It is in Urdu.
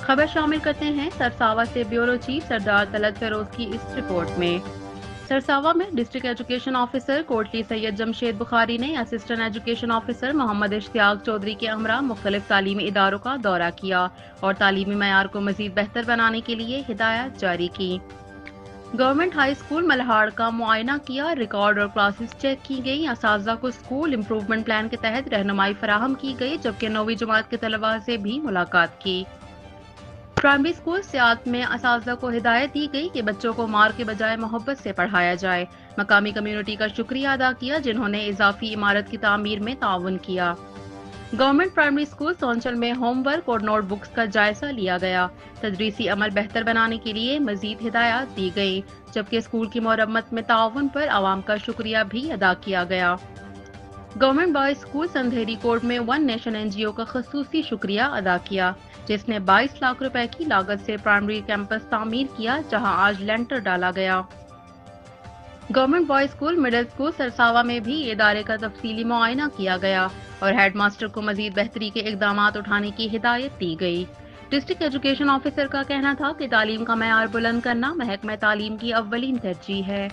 خبر شامل کرتے ہیں سرساوا سے بیورو چیف سردار طلعت فیروز کی اس رپورٹ میں۔ سرساوا میں ڈسٹرکٹ ایجوکیشن آفیسر کوٹلی سید جمشید بخاری نے اسسٹنٹ ایجوکیشن آفیسر محمد اشتیاق چودھری کے ہمراہ مختلف تعلیمی اداروں کا دورہ کیا اور تعلیمی معیار کو مزید بہتر بنانے کے لیے ہدایات جاری کی۔ گورنمنٹ ہائی اسکول ملہاڑ کا معائنہ کیا، ریکارڈ اور کلاسز چیک کی گئی، اساتذہ کو اسکول امپروومنٹ پلان کے تحت رہنمائی فراہم کی گئی، جبکہ 9ویں جماعت کے طلباء سے بھی ملاقات کی۔ پرائمری اسکول سیات میں اساتذہ کو ہدایت دی گئی کہ بچوں کو مار کے بجائے محبت سے پڑھایا جائے۔ مقامی کمیونٹی کا شکریہ ادا کیا جنہوں نے اضافی عمارت کی تعمیر میں تعاون کیا۔ گورنمنٹ پرائمری اسکول سونچل میں ہوم ورک اور نوٹ بکس کا جائزہ لیا گیا۔ تدریسی عمل بہتر بنانے کے لیے مزید ہدایات دی گئیں، جبکہ اسکول کی مرمت میں تعاون پر عوام کا شکریہ بھی ادا کیا گیا۔ گورنمنٹ بوائز اسکول سندھیری کوٹ میں ون نیشن این جی او کا خصوصی شکریہ ادا کیا، جس نے 22 لاکھ روپے کی لاگت سے پرائمری کیمپس تعمیر کیا، جہاں آج لینٹر ڈالا گیا۔ Government boys school middle school Sarsawa میں بھی ادارے کا تفصیلی معائنہ کیا گیا اور ہیڈ ماسٹر کو مزید بہتری کے اقدامات اٹھانے کی ہدایت دی گئی۔ ڈسٹرکٹ ایجوکیشن آفیسر کا کہنا تھا کہ تعلیم کا معیار بلند کرنا محکمہ تعلیم کی اولین ترجیح ہے۔